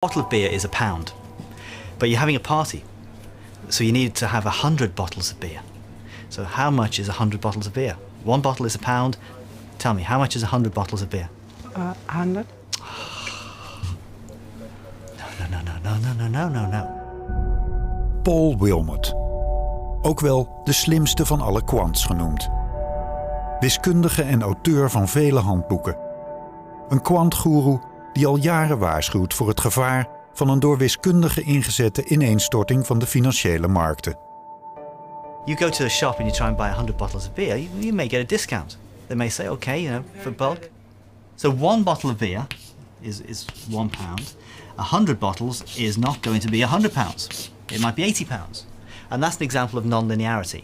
A bottle of beer is £1, but you're having a party, so you need to have 100 bottles of beer. So how much is 100 bottles of beer? One bottle is £1. Tell me, how much is 100 bottles of beer? 100. No. Paul Wilmott. Ook wel de slimste van alle quants genoemd. Wiskundige en auteur van vele handboeken. Een kwantgoeroe die al jaren waarschuwt voor het gevaar van een door wiskundigen ingezette ineenstorting van de financiële markten. You go to a shop and you try and buy 100 bottles of beer, you may get a discount. They may say, okay, for bulk. So one bottle of beer is £1. 100 bottles is not going to be £100. It might be £80. And that's an example of non-linearity.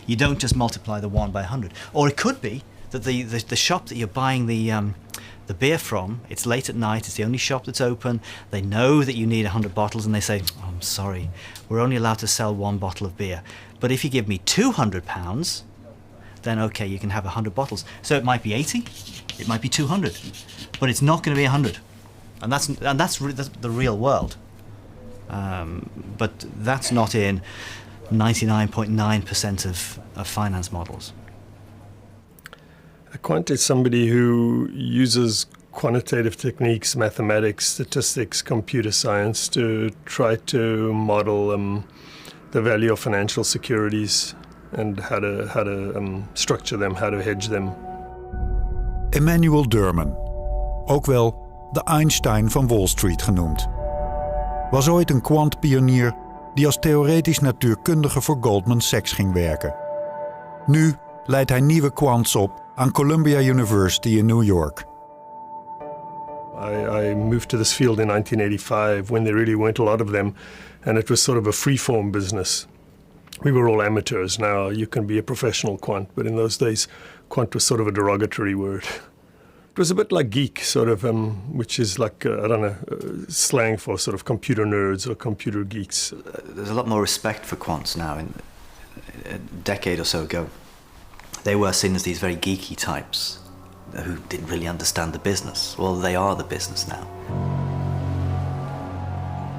You don't just multiply the 1 by 100. Or it could be that the shop that you're buying the beer from, it's late at night, it's the only shop that's open, they know that you need 100 bottles and they say, oh, I'm sorry, we're only allowed to sell one bottle of beer. But if you give me £200, then okay, you can have 100 bottles. So it might be 80, it might be 200, but it's not going to be 100. And that's the real world. But that's not in 99.9% of finance models. A quant is somebody who uses quantitative techniques, mathematics, statistics, computer science to try to model the value of financial securities and how to structure them, how to hedge them. Emmanuel Derman, ook wel de Einstein van Wall Street genoemd, was ooit een kwantpionier die als theoretisch natuurkundige voor Goldman Sachs ging werken. Nu leidt hij nieuwe quants op aan Columbia University in New York. I moved to this field in 1985 when there really weren't a lot of them, and it was sort of a free-form business. We were all amateurs. Now you can be a professional quant, but in those days, quant was sort of a derogatory word. It was a bit like geek, sort of, which is like, slang for sort of computer nerds or computer geeks. There's a lot more respect for quants now. A decade or so ago, they were seen as these very geeky types who didn't really understand the business. Well, they are the business now.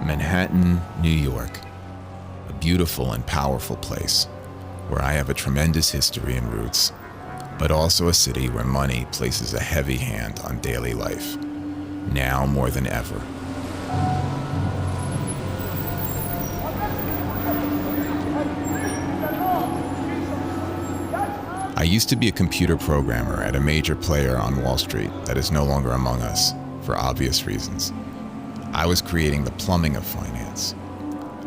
Manhattan, New York. A beautiful and powerful place where I have a tremendous history and roots, but also a city where money places a heavy hand on daily life, now more than ever. I used to be a computer programmer at a major player on Wall Street that is no longer among us, for obvious reasons. I was creating the plumbing of finance.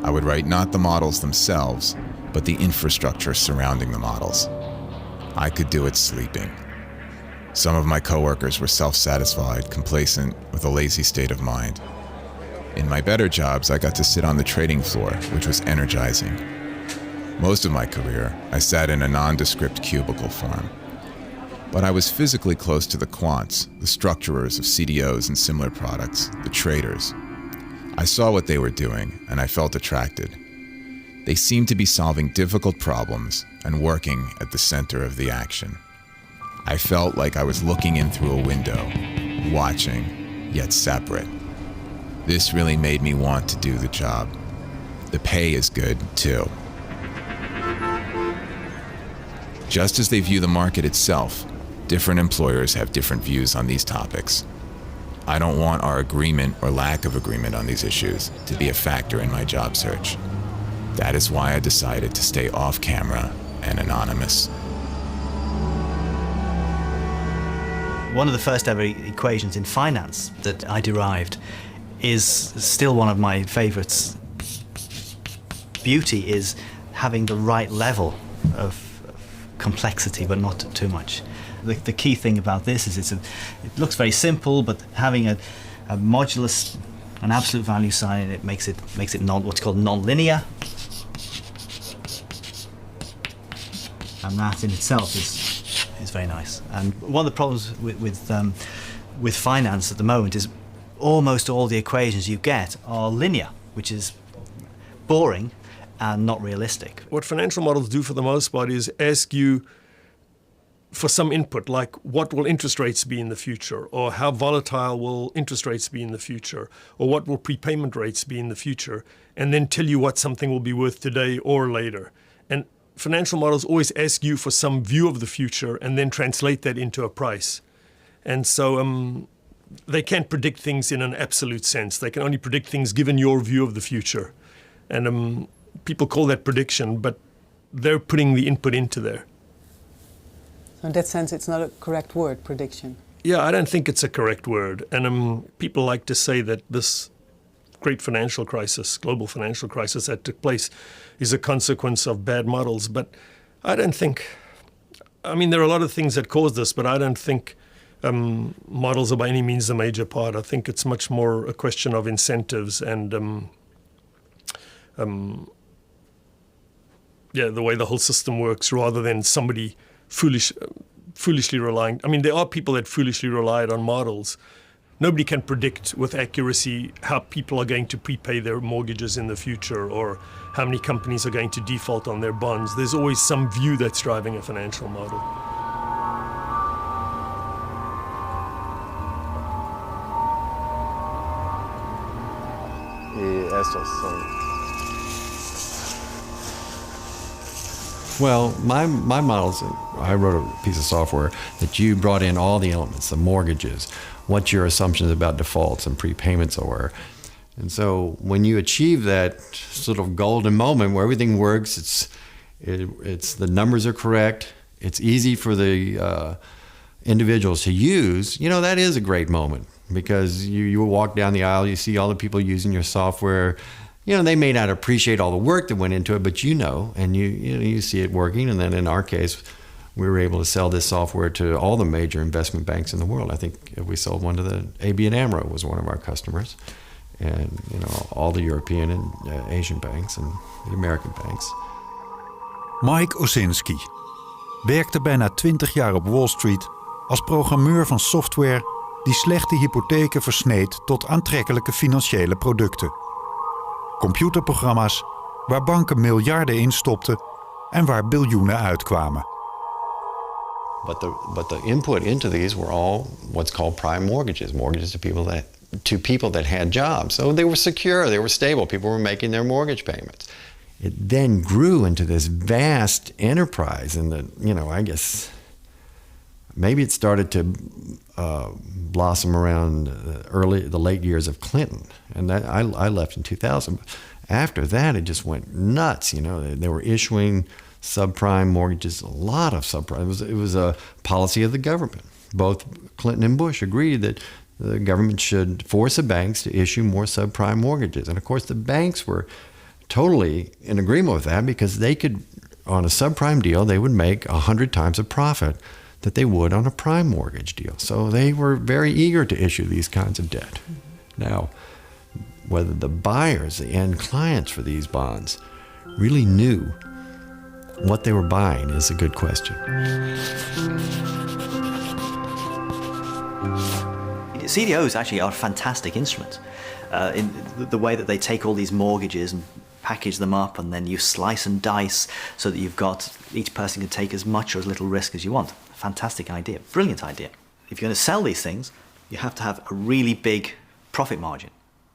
I would write not the models themselves, but the infrastructure surrounding the models. I could do it sleeping. Some of my coworkers were self-satisfied, complacent, with a lazy state of mind. In my better jobs, I got to sit on the trading floor, which was energizing. Most of my career, I sat in a nondescript cubicle form. But I was physically close to the quants, the structurers of CDOs and similar products, the traders. I saw what they were doing, and I felt attracted. They seemed to be solving difficult problems and working at the center of the action. I felt like I was looking in through a window, watching, yet separate. This really made me want to do the job. The pay is good, too. Just as they view the market itself, different employers have different views on these topics. I don't want our agreement or lack of agreement on these issues to be a factor in my job search. That is why I decided to stay off camera and anonymous. One of the first ever equations in finance that I derived is still one of my favorites. Beauty is having the right level of complexity, but not too much. The key thing about this is it looks very simple, but having a modulus, an absolute value sign in it makes it what's called non-linear, and that in itself is very nice. And one of the problems with finance at the moment is almost all the equations you get are linear, which is boring and not realistic. What financial models do for the most part is ask you for some input, like what will interest rates be in the future, or how volatile will interest rates be in the future, or what will prepayment rates be in the future, and then tell you what something will be worth today or later. And financial models always ask you for some view of the future and then translate that into a price. And so they can't predict things in an absolute sense. They can only predict things given your view of the future. And people call that prediction, but they're putting the input into there. So in that sense, it's not a correct word, prediction. Yeah, I don't think it's a correct word. And people like to say that this great financial crisis, global financial crisis that took place is a consequence of bad models. But I don't think, I mean, there are a lot of things that caused this, but I don't think models are by any means the major part. I think it's much more a question of incentives and the way the whole system works, rather than somebody foolishly relying. I mean, there are people that foolishly relied on models. Nobody can predict with accuracy how people are going to prepay their mortgages in the future, or how many companies are going to default on their bonds. There's always some view that's driving a financial model. Well, my models, I wrote a piece of software that you brought in all the elements, the mortgages, what your assumptions about defaults and prepayments are. And so when you achieve that sort of golden moment where everything works, it's the numbers are correct, it's easy for the individuals to use, you know, that is a great moment, because you walk down the aisle, you see all the people using your software. You know, they may not appreciate all the work that went into it, but you know, and you see it working. And then in our case, we were able to sell this software to all the major investment banks in the world. I think we sold one to the ABN AMRO was one of our customers, and you know, all the European and Asian banks and the American banks. Mike Osinski werkte bijna 20 jaar op Wall Street als programmeur van software die slechte hypotheken versneed tot aantrekkelijke financiële producten. Computerprogramma's waar banken miljarden in stopten en waar biljoenen uitkwamen. But the input into these were all what's called prime mortgages, mortgages to people that had jobs. So they were secure, they were stable, people were making their mortgage payments. It then grew into this vast enterprise, and I guess maybe it started to blossom around the late years of Clinton, and that I left in 2000. After that, it just went nuts. You know, they were issuing subprime mortgages, a lot of subprime. It was a policy of the government. Both Clinton and Bush agreed that the government should force the banks to issue more subprime mortgages, and of course, the banks were totally in agreement with that, because they could, on a subprime deal, they would make 100 times the profit that they would on a prime mortgage deal. So they were very eager to issue these kinds of debt. Now, whether the buyers, the end clients for these bonds, really knew what they were buying is a good question. CDOs actually are a fantastic instrument in the way that they take all these mortgages and package them up, and then you slice and dice so that you've got, each person can take as much or as little risk as you want. Fantastic idea, brilliant idea. If you're going to sell these things, you have to have a really big profit margin,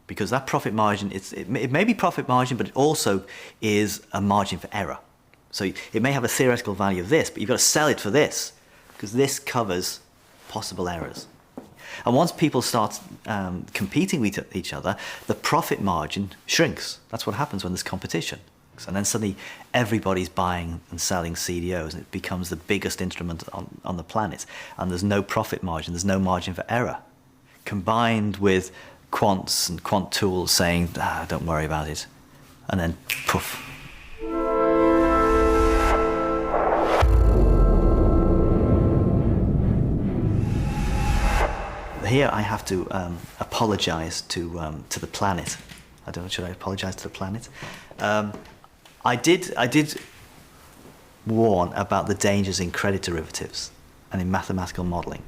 because that profit margin, it may be profit margin, but it also is a margin for error. So it may have a theoretical value of this, but you've got to sell it for this, because this covers possible errors. And once people start competing with each other, the profit margin shrinks. That's what happens when there's competition. And then suddenly everybody's buying and selling CDOs, and it becomes the biggest instrument on the planet. And there's no profit margin, there's no margin for error. Combined with quants and quant tools saying, don't worry about it. And then poof. Here I have to apologize to the planet. I don't know, should I apologize to the planet? I did warn about the dangers in credit derivatives and in mathematical modeling.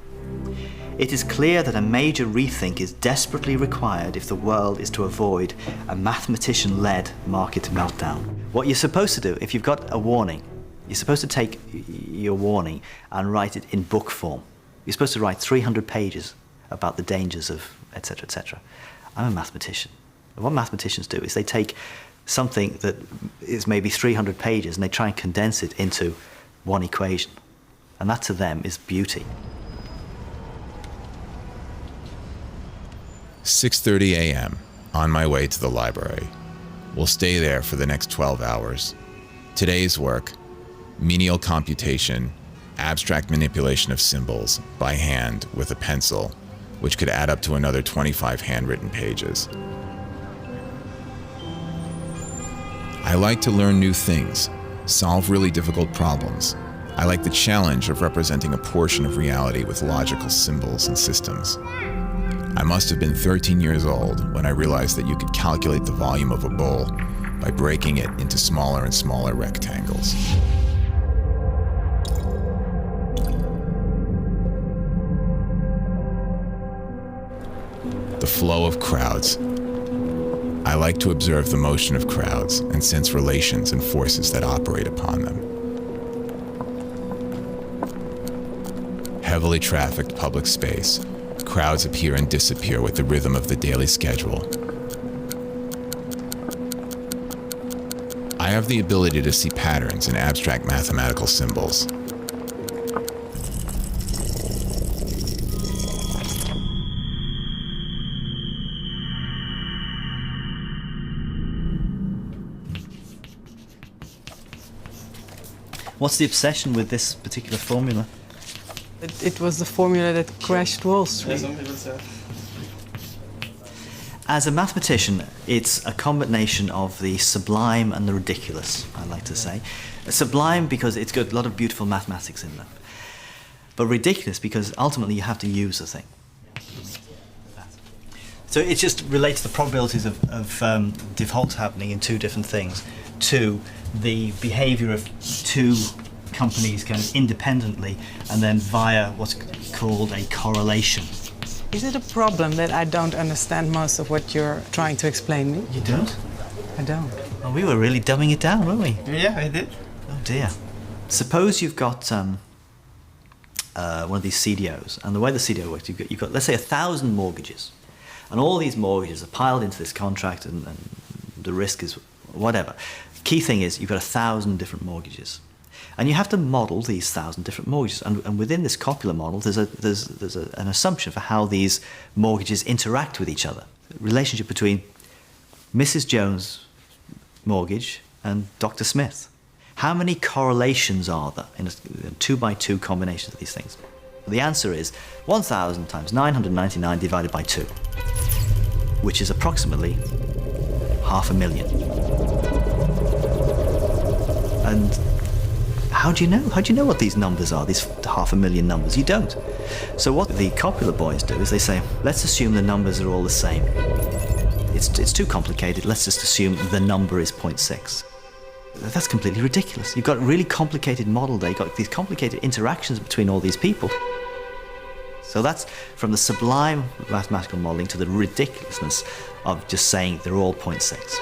It is clear that a major rethink is desperately required if the world is to avoid a mathematician-led market meltdown. What you're supposed to do, if you've got a warning You're supposed to take your warning and write it in book form. You're supposed to write 300 pages about the dangers of etc., etc. I'm a mathematician. And what mathematicians do is they take something that is maybe 300 pages and they try and condense it into one equation. And that to them is beauty. 6:30 a.m., on my way to the library. We'll stay there for the next 12 hours. Today's work: menial computation, abstract manipulation of symbols by hand with a pencil, which could add up to another 25 handwritten pages. I like to learn new things, solve really difficult problems. I like the challenge of representing a portion of reality with logical symbols and systems. I must have been 13 years old when I realized that you could calculate the volume of a bowl by breaking it into smaller and smaller rectangles. The flow of crowds. I like to observe the motion of crowds and sense relations and forces that operate upon them. Heavily trafficked public space. Crowds appear and disappear with the rhythm of the daily schedule. I have the ability to see patterns in abstract mathematical symbols. What's the obsession with this particular formula? It was the formula that crashed Wall Street. As a mathematician, it's a combination of the sublime and the ridiculous, I like to say. Sublime because it's got a lot of beautiful mathematics in them. But ridiculous because ultimately you have to use the thing. So it just relates the probabilities of defaults happening in two different things to the behavior of two companies kind of independently and then via what's called a correlation. Is it a problem that I don't understand most of what you're trying to explain me? You don't? I don't. Well, we were really dumbing it down, weren't we? Yeah, I did. Oh dear. Suppose you've got one of these CDOs, and the way the CDO works, you've got let's say 1,000 mortgages, and all these mortgages are piled into this contract, and the risk is whatever. Key thing is you've got 1,000 different mortgages. And you have to model these 1,000 different mortgages. And within this copula model, there's an assumption for how these mortgages interact with each other. The relationship between Mrs. Jones' mortgage and Dr. Smith. How many correlations are there in a 2x2 combination of these things? The answer is 1,000 times 999 divided by 2, which is approximately 500,000. And how do you know? How do you know what these numbers are, these 500,000 numbers? You don't. So what the copula boys do is they say, let's assume the numbers are all the same. It's too complicated, let's just assume the number is 0.6. That's completely ridiculous. You've got a really complicated model there, you've got these complicated interactions between all these people. So that's from the sublime mathematical modeling to the ridiculousness of just saying they're all 0.6.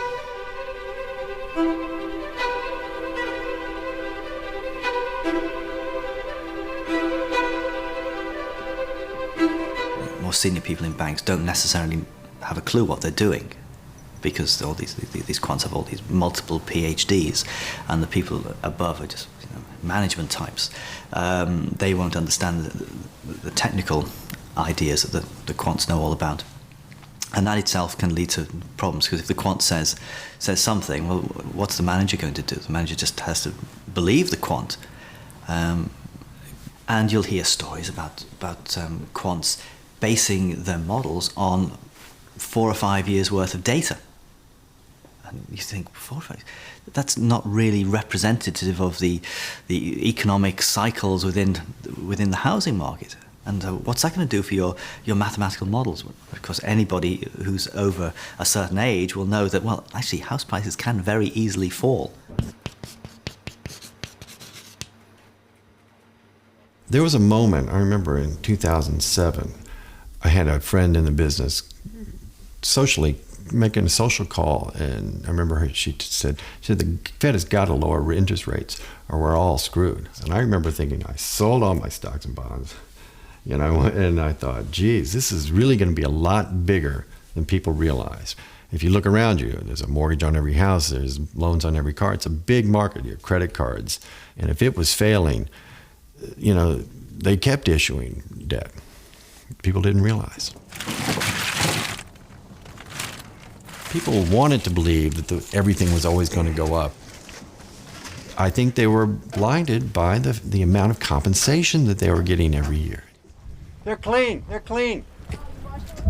More senior people in banks don't necessarily have a clue what they're doing, because all these quants have all these multiple PhDs, and the people above are just management types. They won't understand the technical ideas that the quants know all about, and that itself can lead to problems, because if the quant says something, well, what's the manager going to do? The manager just has to believe the quant, and you'll hear stories about quants basing their models on 4 or 5 years worth of data. And you think, 4 or 5, that's not really representative of the economic cycles within the housing market. And what's that going to do for your mathematical models? Because anybody who's over a certain age will know that, well, actually house prices can very easily fall. There was a moment, I remember in 2007, I had a friend in the business, socially making a social call, and I remember she said the Fed has got to lower interest rates or we're all screwed. And I remember thinking, I sold all my stocks and bonds, you know, and I thought, geez, this is really going to be a lot bigger than people realize. If you look around you, there's a mortgage on every house, there's loans on every car. It's a big market, your credit cards. And if it was failing, you know, they kept issuing debt. People didn't realize. People wanted to believe that everything was always going to go up. I think they were blinded by the amount of compensation that they were getting every year. They're clean. They're clean.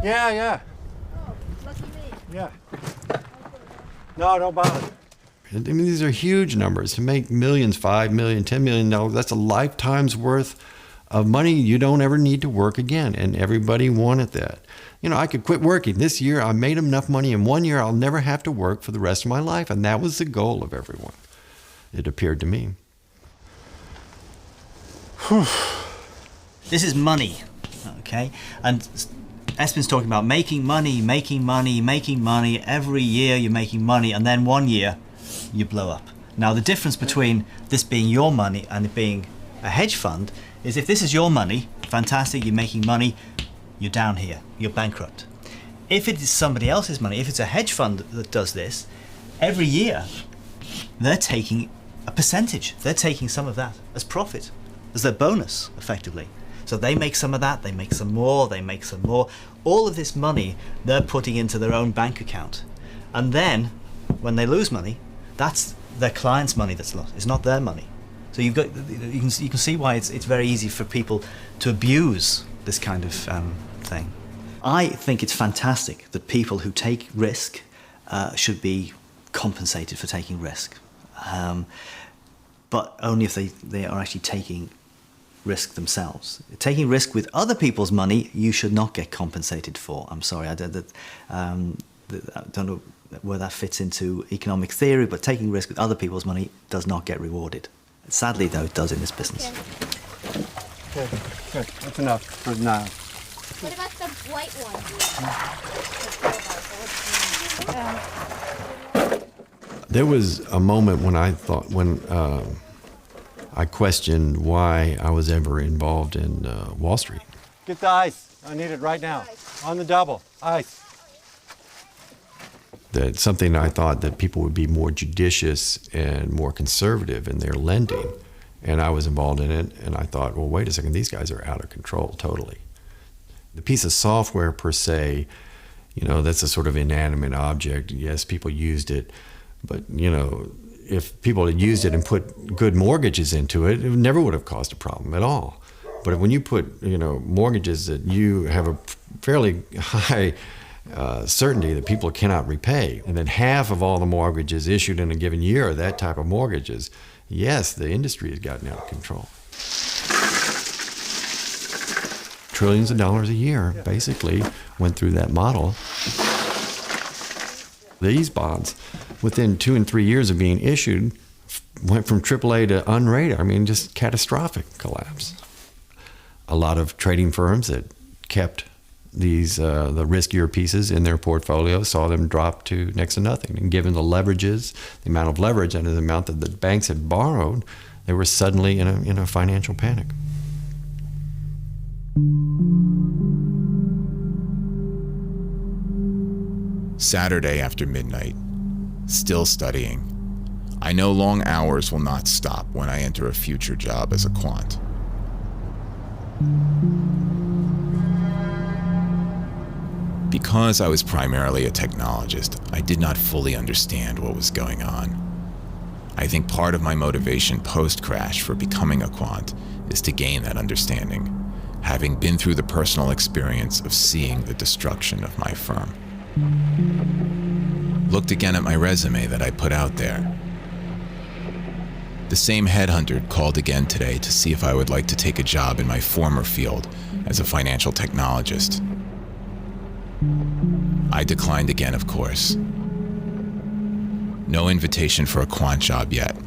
Yeah, yeah. Yeah. No, don't bother. I mean, these are huge numbers. To make millions, $5 million, $10 million, that's a lifetime's worth of money you don't ever need to work again. And everybody wanted that. You know, I could quit working. This year, I made enough money. In 1 year, I'll never have to work for the rest of my life. And that was the goal of everyone, it appeared to me. This is money, okay? And Espen's talking about making money. Every year you're making money, and then 1 year you blow up. Now, the difference between this being your money and it being a hedge fund is if this is your money, fantastic, you're making money, you're down here, you're bankrupt. If it is somebody else's money, if it's a hedge fund that does this, every year they're taking a percentage. They're taking some of that as profit, as their bonus, effectively. So they make some of that, they make some more, they make some more. All of this money they're putting into their own bank account. And then, when they lose money, that's their client's money that's lost. It's not their money. So you can see why it's very easy for people to abuse this kind of thing. I think it's fantastic that people who take risk should be compensated for taking risk. But only if they are actually taking risk themselves. Taking risk with other people's money, you should not get compensated for. I'm sorry, I don't know where that fits into economic theory, but taking risk with other people's money does not get rewarded. Sadly, though, it does in this business. Okay, good. That's enough for now. What about the white one? There was a moment when I thought, I questioned why I was ever involved in Wall Street. Get the ice. I need it right now. On the double. Ice. That's something I thought that people would be more judicious and more conservative in their lending. And I was involved in it, and I thought, well, wait a second, these guys are out of control totally. The piece of software per se, you know, that's a sort of inanimate object. Yes, people used it, but, you know, if people had used it and put good mortgages into it, it never would have caused a problem at all. But when you put, you know, mortgages that you have a fairly high certainty that people cannot repay, and then half of all the mortgages issued in a given year are that type of mortgages, yes, the industry has gotten out of control. Trillions of dollars a year basically went through that model. These bonds, within 2 and 3 years of being issued, went from AAA to unrated. I mean, just catastrophic collapse. A lot of trading firms that kept these the riskier pieces in their portfolio saw them drop to next to nothing. And given the leverages, the amount of leverage and the amount that the banks had borrowed, they were suddenly in a financial panic. Saturday after midnight, still studying. I know long hours will not stop when I enter a future job as a quant. Because I was primarily a technologist, I did not fully understand what was going on. I think part of my motivation post-crash for becoming a quant is to gain that understanding, having been through the personal experience of seeing the destruction of my firm. Looked again at my resume that I put out there. The same headhunter called again today to see if I would like to take a job in my former field as a financial technologist. I declined again, of course. No invitation for a quant job yet.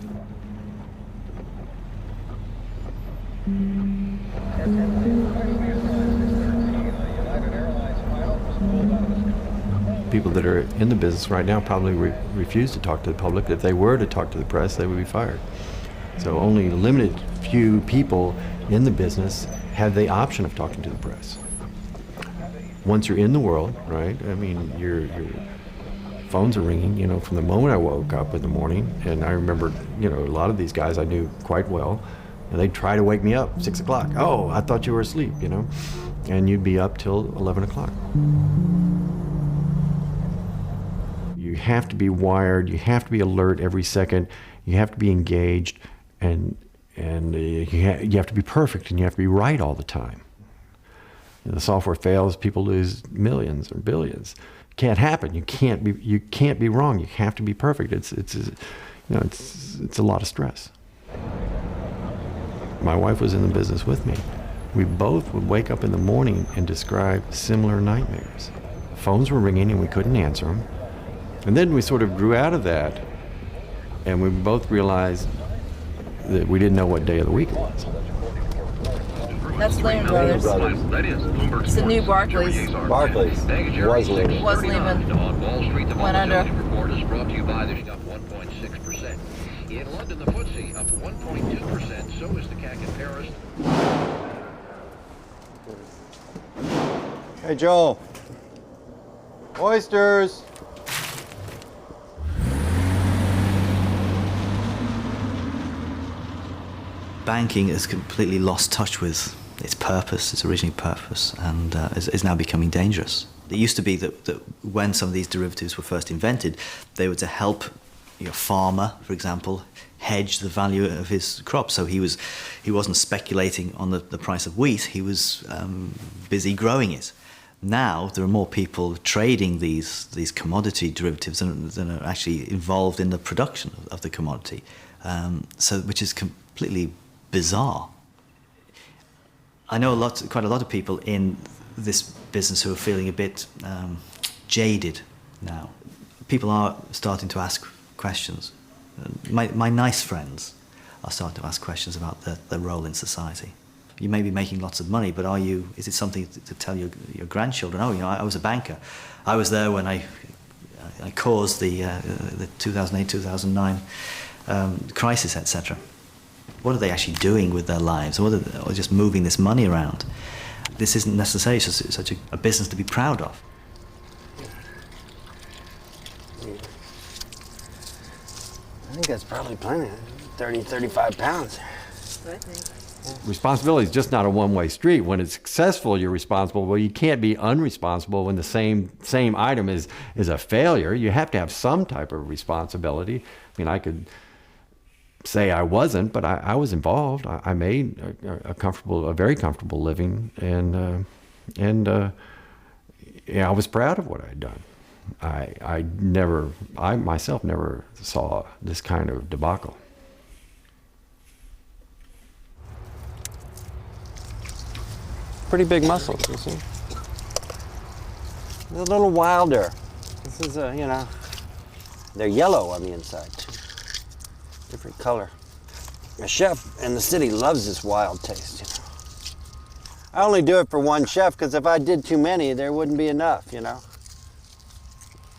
people that are in the business right now probably refuse to talk to the public. If they were to talk to the press, they would be fired. So only a limited few people in the business have the option of talking to the press. Once you're in the world, right? I mean, your phones are ringing, you know, from the moment I woke up in the morning. And I remember, you know, a lot of these guys I knew quite well, and they'd try to wake me up 6 o'clock. Oh, I thought you were asleep, you know? And you'd be up till 11 o'clock. You have to be wired, you have to be alert every second, you have to be engaged, and you have to be perfect, and you have to be right all the time. You know, the software fails, people lose millions or billions. Can't happen. You can't be wrong. You have to be perfect. It's a lot of stress. My wife was in the business with me. We both would wake up in the morning and describe similar nightmares. Phones were ringing and we couldn't answer them. And then we sort of grew out of that, and we both realized that we didn't know what day of the week it was. That's Lehman Brothers. That is Bloomberg. It's the new Barclays. Barclays. Was Lehman. Was Lehman. On Wall Street, the Went under. report is brought to you by the up 1.6%. In London, the FTSE up 1.2%. So is the CAC in Paris. Hey, Joel. Oysters. Banking has completely lost touch with its purpose, its original purpose, and is now becoming dangerous. It used to be that when some of these derivatives were first invented, they were to help a farmer, for example, hedge the value of his crop. So he wasn't speculating on the price of wheat, he was busy growing it. Now there are more people trading these commodity derivatives than are actually involved in the production of the commodity, which is completely bizarre. I know quite a lot of people in this business who are feeling a bit jaded now. People are starting to ask questions. My nice friends are starting to ask questions about their role in society. You may be making lots of money, but is it something to tell your grandchildren? Oh, I was a banker. I was there when I caused the 2008-2009 crisis, etc. What are they actually doing with their lives? Or just moving this money around? This isn't necessarily such a business to be proud of. I think that's probably plenty, 30, 35 pounds. I think. Responsibility is just not a one-way street. When it's successful, you're responsible. Well, you can't be unresponsible when the same item is a failure. You have to have some type of responsibility. I mean, I could say I wasn't, but I was involved. I made a very comfortable living, and I was proud of what I had done. I myself never saw this kind of debacle. Pretty big muscles, you see. They're a little wilder. This is they're yellow on the inside too. Different color. A chef in the city loves this wild taste, I only do it for one chef because if I did too many, there wouldn't be enough,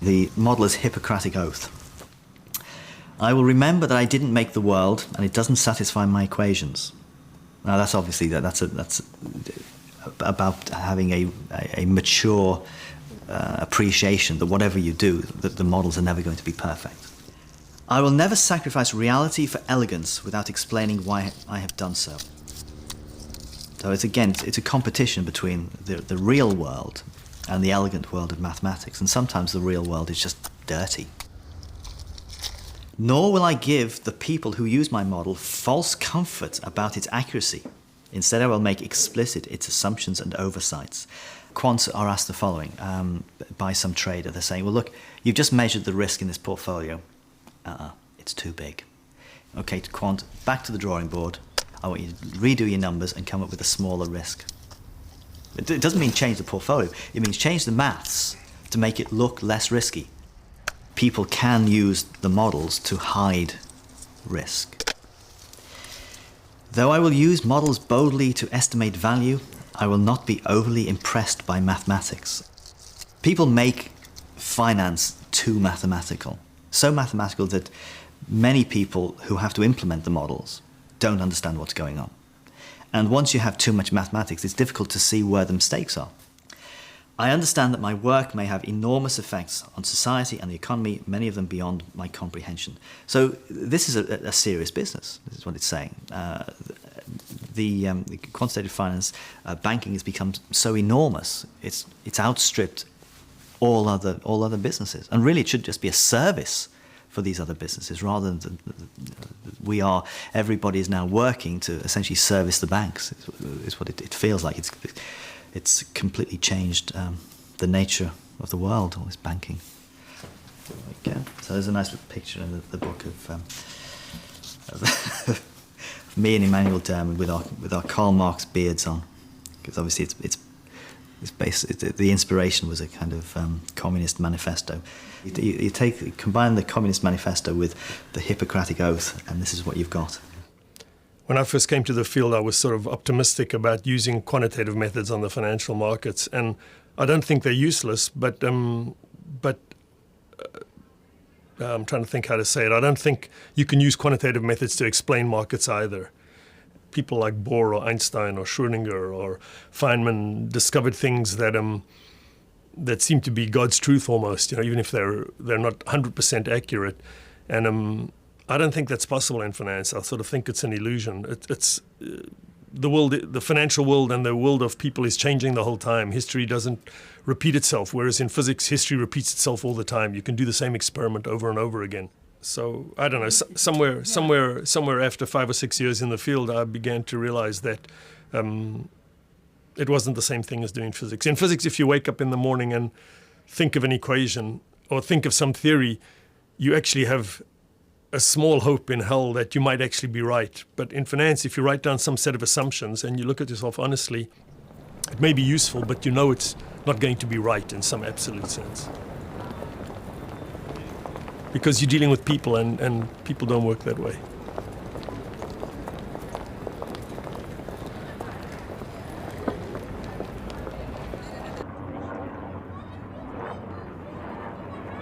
The modeler's Hippocratic Oath. I will remember that I didn't make the world, and it doesn't satisfy my equations. Now that's obviously that's about having a mature appreciation that whatever you do, that the models are never going to be perfect. I will never sacrifice reality for elegance without explaining why I have done so. So it's a competition between the real world and the elegant world of mathematics, and sometimes the real world is just dirty. Nor will I give the people who use my model false comfort about its accuracy. Instead, I will make explicit its assumptions and oversights. Quants are asked the following by some trader. They're saying, well, look, you've just measured the risk in this portfolio. It's too big. Okay, quant, back to the drawing board. I want you to redo your numbers and come up with a smaller risk. It doesn't mean change the portfolio. It means change the maths to make it look less risky. People can use the models to hide risk. Though I will use models boldly to estimate value, I will not be overly impressed by mathematics. People make finance too mathematical. So mathematical that many people who have to implement the models don't understand what's going on. And once you have too much mathematics, it's difficult to see where the mistakes are. I understand that my work may have enormous effects on society and the economy, many of them beyond my comprehension. So this is a serious business, this is what it's saying. The quantitative finance banking has become so enormous, it's outstripped all other businesses. And really it should just be a service for these other businesses rather than everybody is now working to essentially service the banks, is what it feels like. It's completely changed the nature of the world, all this banking. There we go. So there's a nice little picture in the book of me and Emmanuel Dermond with our Karl Marx beards on, because obviously the inspiration was a kind of communist manifesto. You combine the Communist Manifesto with the Hippocratic Oath, and this is what you've got. When I first came to the field, I was sort of optimistic about using quantitative methods on the financial markets, and I don't think they're useless, but I'm trying to think how to say it. I don't think you can use quantitative methods to explain markets either. People like Bohr or Einstein or Schrödinger or Feynman discovered things that seem to be God's truth almost, even if they're not 100% accurate. And I don't think that's possible in finance. I sort of think it's an illusion. It's the world, the financial world and the world of people is changing the whole time. History doesn't repeat itself, whereas in physics, history repeats itself all the time. You can do the same experiment over and over again. So I don't know, somewhere after 5 or 6 years in the field, I began to realize that it wasn't the same thing as doing physics. In physics, if you wake up in the morning and think of an equation or think of some theory, you actually have a small hope in hell that you might actually be right. But in finance, if you write down some set of assumptions and you look at yourself honestly, it may be useful, but you know it's not going to be right in some absolute sense. Because you're dealing with people, and people don't work that way.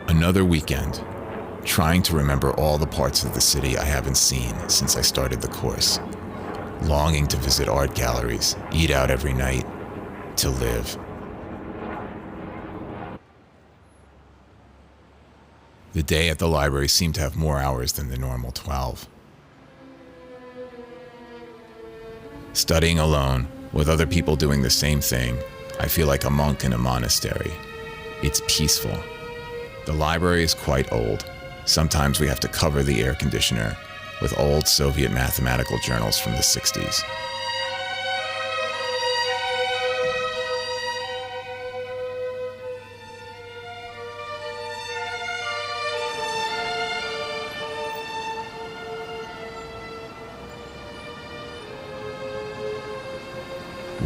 Another weekend, trying to remember all the parts of the city I haven't seen since I started the course, longing to visit art galleries, eat out every night, to live. The day at the library seemed to have more hours than the normal 12. Studying alone, with other people doing the same thing, I feel like a monk in a monastery. It's peaceful. The library is quite old. Sometimes we have to cover the air conditioner with old Soviet mathematical journals from the 60s.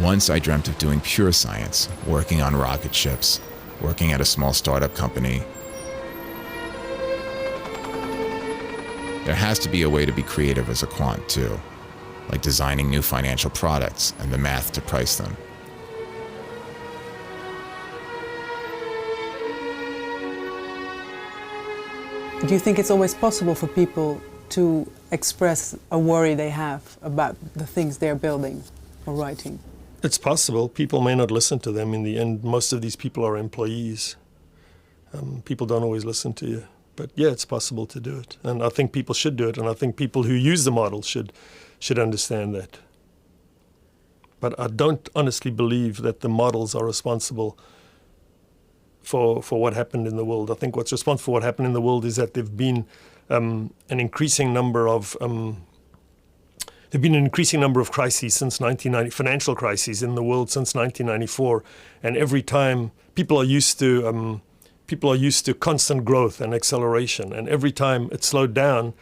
Once I dreamt of doing pure science, working on rocket ships, working at a small startup company. There has to be a way to be creative as a quant too, like designing new financial products and the math to price them. Do you think it's always possible for people to express a worry they have about the things they're building or writing? It's possible. People may not listen to them in the end. Most of these people are employees. People don't always listen to you. But yeah, it's possible to do it. And I think people should do it. And I think people who use the model should understand that. But I don't honestly believe that the models are responsible for what happened in the world. I think what's responsible for what happened in the world is that there've been an increasing number of crises since 1990, financial crises in the world since 1994, and every time people are used to constant growth and acceleration, and every time it slowed down,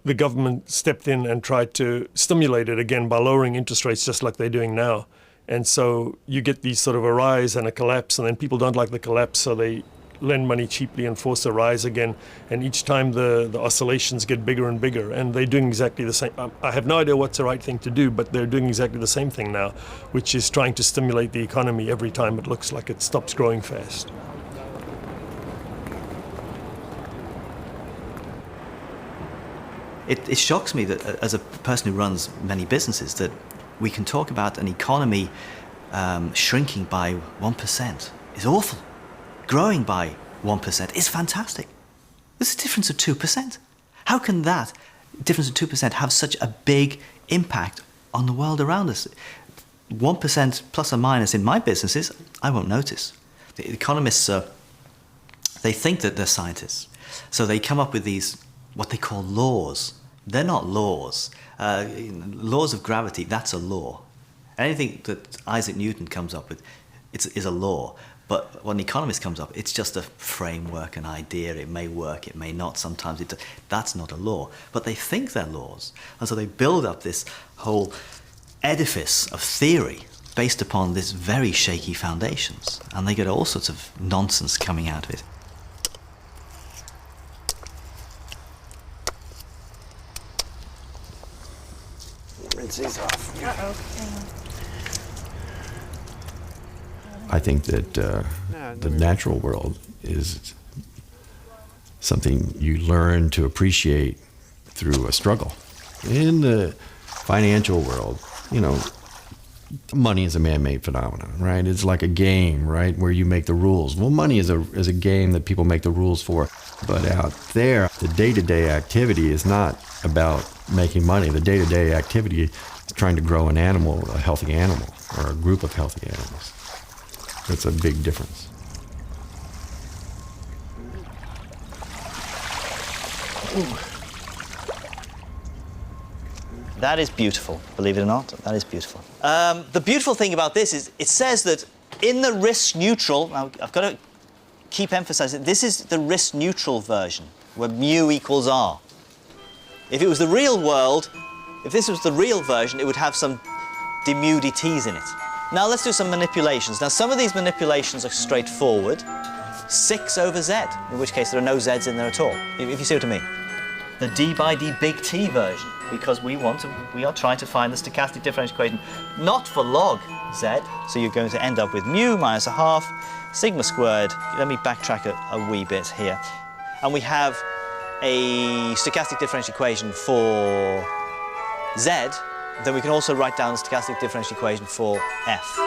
the government stepped in and tried to stimulate it again by lowering interest rates just like they're doing now. And so you get these sort of a rise and a collapse, and then people don't like the collapse, so they lend money cheaply and force a rise again. And each time the oscillations get bigger and bigger, and they're doing exactly the same. I have no idea what's the right thing to do, but they're doing exactly the same thing now, which is trying to stimulate the economy every time it looks like it stops growing fast. It shocks me that as a person who runs many businesses that we can talk about an economy shrinking by 1% is awful. Growing by 1% is fantastic. There's a difference of 2%. How can that difference of 2% have such a big impact on the world around us? 1% plus or minus in my businesses, I won't notice. The economists, they think that they're scientists. So they come up with these, what they call laws. They're not laws. Laws of gravity, that's a law. Anything that Isaac Newton comes up with is a law. But when an economist comes up, it's just a framework, an idea. It may work, it may not. Sometimes that's not a law. But they think they're laws. And so they build up this whole edifice of theory based upon this very shaky foundations. And they get all sorts of nonsense coming out of it. Rinse these off. Uh-oh. I think that the natural world is something you learn to appreciate through a struggle. In the financial world, you know, money is a man-made phenomenon, right? It's like a game, right, where you make the rules. Well, money is a game that people make the rules for. But out there, the day-to-day activity is not about making money. The day-to-day activity is trying to grow an animal, a healthy animal, or a group of healthy animals. That's a big difference. That is beautiful, believe it or not. That is beautiful. The beautiful thing about this is it says that in the risk neutral, now I've got to keep emphasizing, this is the risk neutral version, where mu equals r. If it was the real world, if this was the real version, it would have some d mu dt's in it. Now let's do some manipulations. Now some of these manipulations are straightforward. 6 over z, in which case there are no z's in there at all, if you see what I mean. The d by d big T version, because we are trying to find the stochastic differential equation, not for log z, so you're going to end up with mu minus a half, sigma squared. Let me backtrack a wee bit here. And we have a stochastic differential equation for z, then we can also write down the stochastic differential equation for f.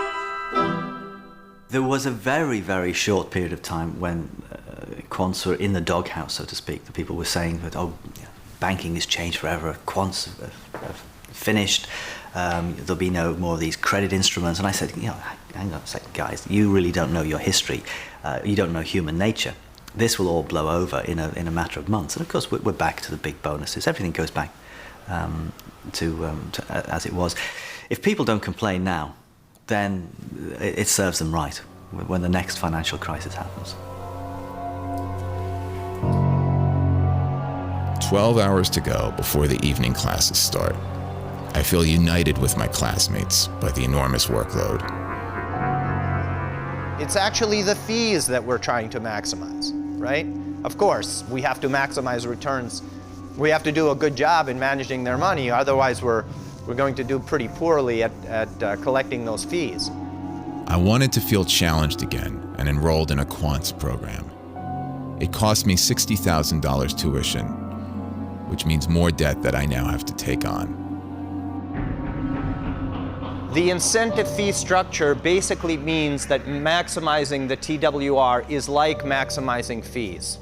There was a very, very short period of time when quants were in the doghouse, so to speak. The people were saying that, oh, banking is changed forever, quants have finished, there'll be no more of these credit instruments. And I said, you know, hang on a second, guys, you really don't know your history. You don't know human nature. This will all blow over in a matter of months. And of course, we're back to the big bonuses. Everything goes back to as it was. If people don't complain now, then it serves them right when the next financial crisis happens. 12 hours to go before the evening classes start. I feel united with my classmates by the enormous workload. It's actually the fees that we're trying to maximize, right? Of course, we have to maximize returns. We have to do a good job in managing their money, otherwise we're going to do pretty poorly at collecting those fees. I wanted to feel challenged again and enrolled in a quants program. It cost me $60,000 tuition, which means more debt that I now have to take on. The incentive fee structure basically means that maximizing the TWR is like maximizing fees.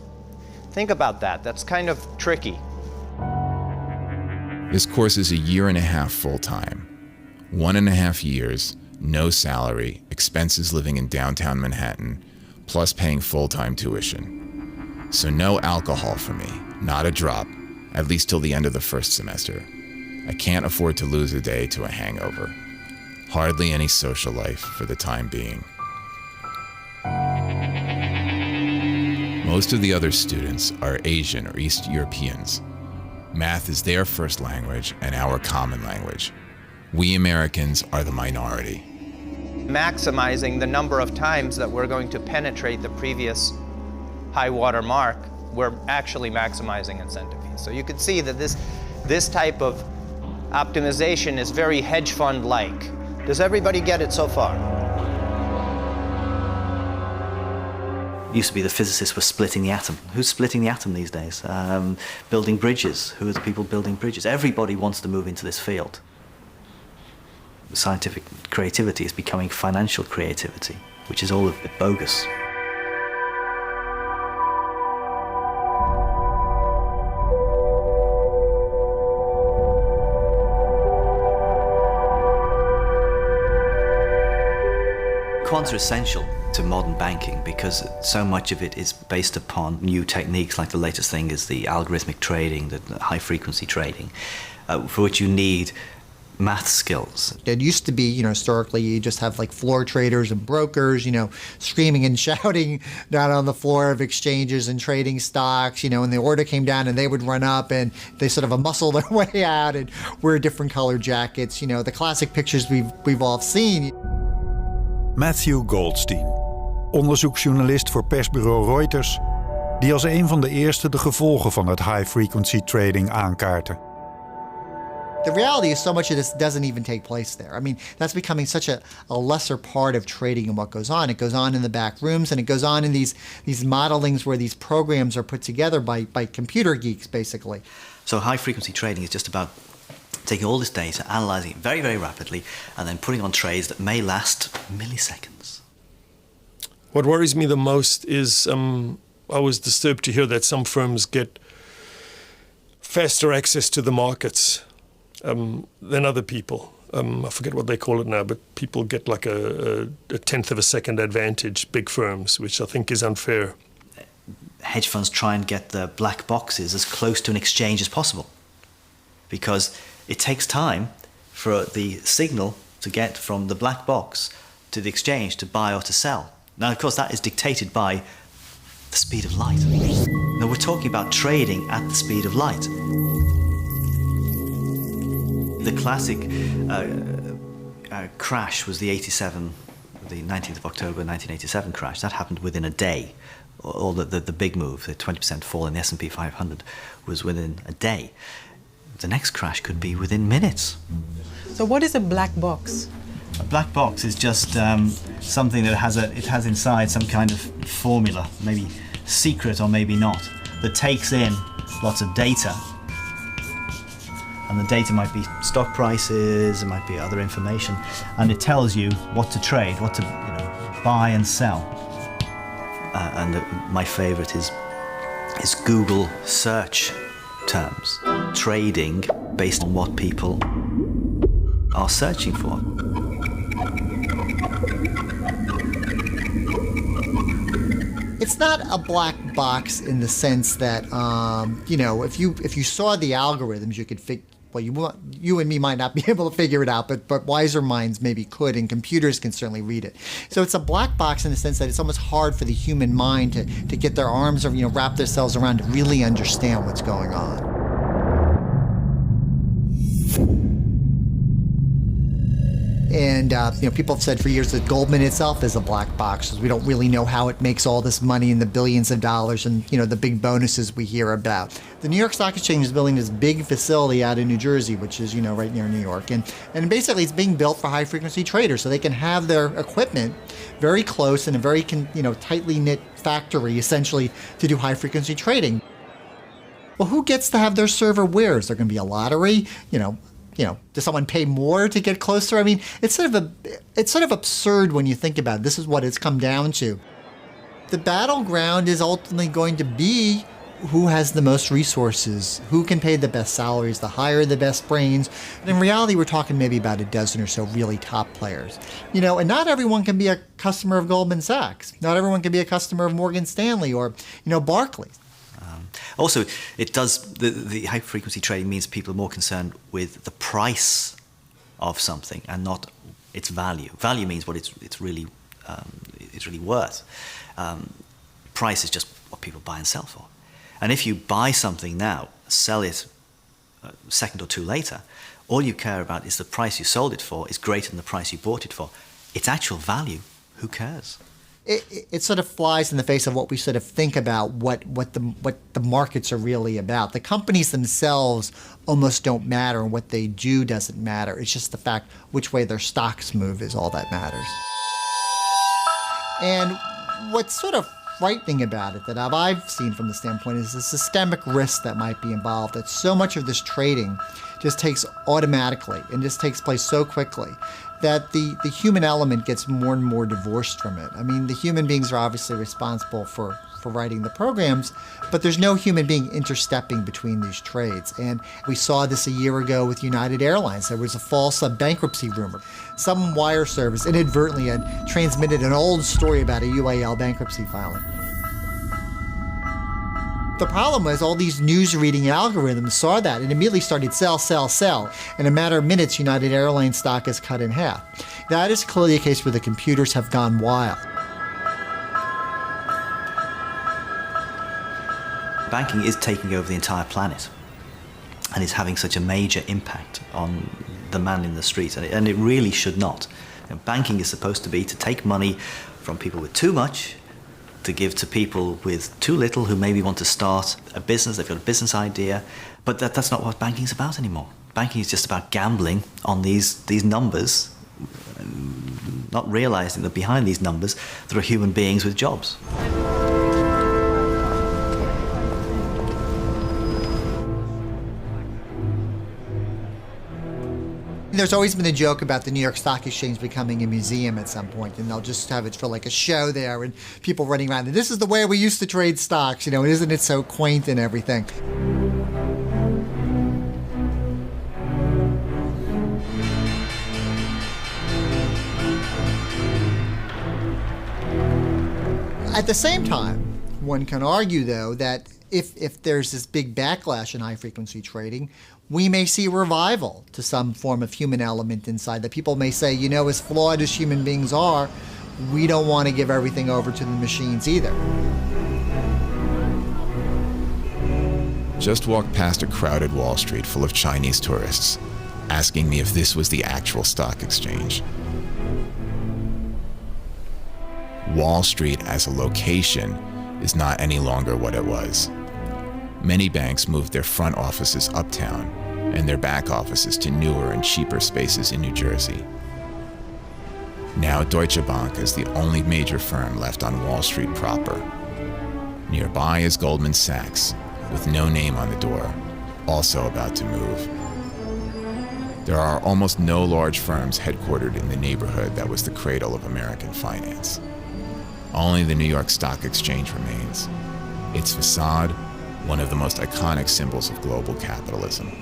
Think about that. That's kind of tricky. This course is 1.5 years full-time. 1.5 years, no salary, expenses living in downtown Manhattan, plus paying full-time tuition. So no alcohol for me, not a drop, at least till the end of the first semester. I can't afford to lose a day to a hangover. Hardly any social life for the time being. Most of the other students are Asian or East Europeans. Math is their first language and our common language. We Americans are the minority. Maximizing the number of times that we're going to penetrate the previous high water mark, we're actually maximizing incentive fees. So you can see that this type of optimization is very hedge fund-like. Does everybody get it so far? Used to be the physicists were splitting the atom. Who's splitting the atom these days? Building bridges. Who are the people building bridges? Everybody wants to move into this field. Scientific creativity is becoming financial creativity, which is all a bit bogus. Quants are essential to modern banking because so much of it is based upon new techniques. Like the latest thing is the algorithmic trading, the high-frequency trading, for which you need math skills. It used to be, historically, you just have like floor traders and brokers, screaming and shouting down on the floor of exchanges and trading stocks, and the order came down and they would run up and they sort of muscle their way out and wear different colored jackets, the classic pictures we've all seen. Matthew Goldstein, onderzoeksjournalist voor persbureau Reuters, die als een van de eerste de gevolgen van het high-frequency trading aankaartte. The reality is so much of this doesn't even take place there. I mean, that's becoming such a lesser part of trading and what goes on. It goes on in the back rooms, and it goes on in these modelings where these programs are put together by computer geeks, basically. So high-frequency trading is just about taking all this data, analyzing it very, very rapidly, and then putting on trades that may last milliseconds. What worries me the most is I was disturbed to hear that some firms get faster access to the markets than other people. I forget what they call it now, but people get like a tenth of a second advantage, big firms, which I think is unfair. Hedge funds try and get the black boxes as close to an exchange as possible because it takes time for the signal to get from the black box to the exchange to buy or to sell. Now, of course, that is dictated by the speed of light. Now, we're talking about trading at the speed of light. The classic crash was the 19th of October 1987 crash. That happened within a day. Or the big move, the 20% fall in the S&P 500 was within a day. The next crash could be within minutes. So what is a black box? A black box is just something that has inside some kind of formula, maybe secret or maybe not, that takes in lots of data. And the data might be stock prices, it might be other information, and it tells you what to trade, what to buy and sell. My favorite is Google search terms, trading based on what people are searching for. It's not a black box in the sense that, if you saw the algorithms, you could figure. Well, you and me might not be able to figure it out, but wiser minds maybe could, and computers can certainly read it. So it's a black box in the sense that it's almost hard for the human mind to get their arms or wrap themselves around to really understand what's going on. And people have said for years that Goldman itself is a black box, because we don't really know how it makes all this money and the billions of dollars and the big bonuses we hear about. The New York Stock Exchange is building this big facility out in New Jersey, which is right near New York, and basically it's being built for high frequency traders, so they can have their equipment very close in a very tightly knit factory, essentially, to do high frequency trading. Well, who gets to have their server where? Is there going to be a lottery? Does someone pay more to get closer? I mean, it's sort of absurd when you think about it. This is what it's come down to. The battleground is ultimately going to be who has the most resources, who can pay the best salaries, the hire the best brains. And in reality, we're talking maybe about a dozen or so really top players. And not everyone can be a customer of Goldman Sachs. Not everyone can be a customer of Morgan Stanley or, Barclays. Also, it does the high frequency trading means people are more concerned with the price of something and not its value. Value means what it's really worth. Price is just what people buy and sell for. And if you buy something now, sell it a second or two later, all you care about is the price you sold it for is greater than the price you bought it for. Its actual value, who cares? It sort of flies in the face of what we sort of think about what the markets are really about. The companies themselves almost don't matter, and what they do doesn't matter. It's just the fact which way their stocks move is all that matters. And what's sort of frightening about it that I've seen from the standpoint is the systemic risk that might be involved, that so much of this trading just takes automatically and just takes place so quickly that the human element gets more and more divorced from it. I mean, the human beings are obviously responsible for writing the programs, but there's no human being interstepping between these trades. And we saw this a year ago with United Airlines. There was a false bankruptcy rumor. Some wire service inadvertently had transmitted an old story about a UAL bankruptcy filing. The problem was all these news reading algorithms saw that and immediately started sell, sell, sell. In a matter of minutes, United Airlines stock is cut in half. That is clearly a case where the computers have gone wild. Banking is taking over the entire planet and is having such a major impact on the man in the street, and it really should not. You know, banking is supposed to be to take money from people with too much to give to people with too little who maybe want to start a business, they've got a business idea, but that's not what banking is about anymore. Banking is just about gambling on these numbers, not realizing that behind these numbers there are human beings with jobs. There's always been a joke about the New York Stock Exchange becoming a museum at some point, and they'll just have it for like a show there and people running around. And this is the way we used to trade stocks, you know, and isn't it so quaint and everything? At the same time, one can argue, though, that if there's this big backlash in high-frequency trading, we may see a revival to some form of human element inside, that people may say, you know, as flawed as human beings are, we don't want to give everything over to the machines either. Just walked past a crowded Wall Street full of Chinese tourists, asking me if this was the actual stock exchange. Wall Street as a location is not any longer what it was. Many banks moved their front offices uptown and their back offices to newer and cheaper spaces in New Jersey. Now Deutsche Bank is the only major firm left on Wall Street proper. Nearby is Goldman Sachs, with no name on the door, also about to move. There are almost no large firms headquartered in the neighborhood that was the cradle of American finance. Only the New York Stock Exchange remains. Its facade, one of the most iconic symbols of global capitalism.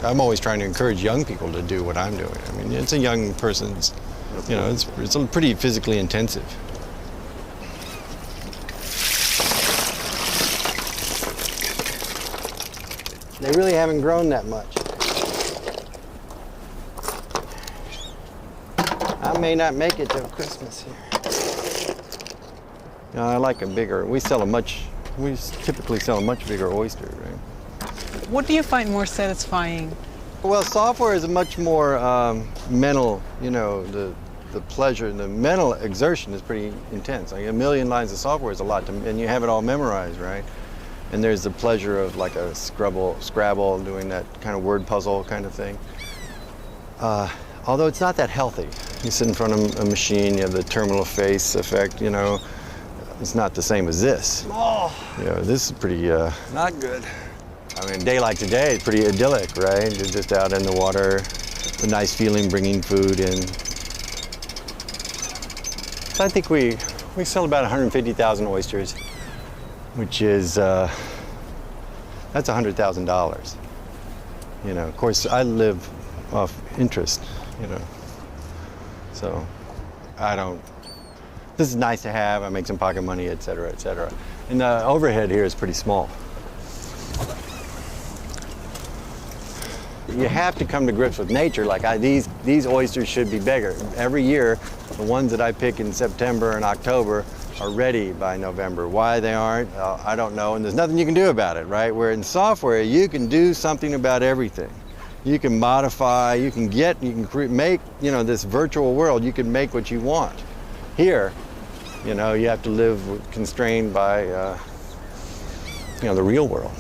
I'm always trying to encourage young people to do what I'm doing. I mean, it's a young person's, you know, it's pretty physically intensive. They really haven't grown that much. I may not make it till Christmas here. You know, I like a bigger, we typically sell a much bigger oyster, right? What do you find more satisfying? Well, software is a much more mental, you know, the pleasure, the mental exertion is pretty intense. Like 1 million lines of software is a lot, and you have it all memorized, right? And there's the pleasure of like a Scrabble, doing that kind of word puzzle kind of thing. Although it's not that healthy. You sit in front of a machine, you have the terminal face effect, you know. It's not the same as this. Oh. You know, this is pretty... Not good. I mean, a day like today is pretty idyllic, right? You're just out in the water, a nice feeling bringing food in. So I think we sell about 150,000 oysters, which is, that's $100,000. You know, of course, I live off interest, you know. So this is nice to have, I make some pocket money, et cetera, et cetera. And the overhead here is pretty small. You have to come to grips with nature. Like these oysters should be bigger. Every year, the ones that I pick in September and October are ready by November. Why they aren't, I don't know, and there's nothing you can do about it, right? Where in software, you can do something about everything. You can modify, you can make, you know, this virtual world, you can make what you want. Here, You know, you have to live constrained by, you know, the real world.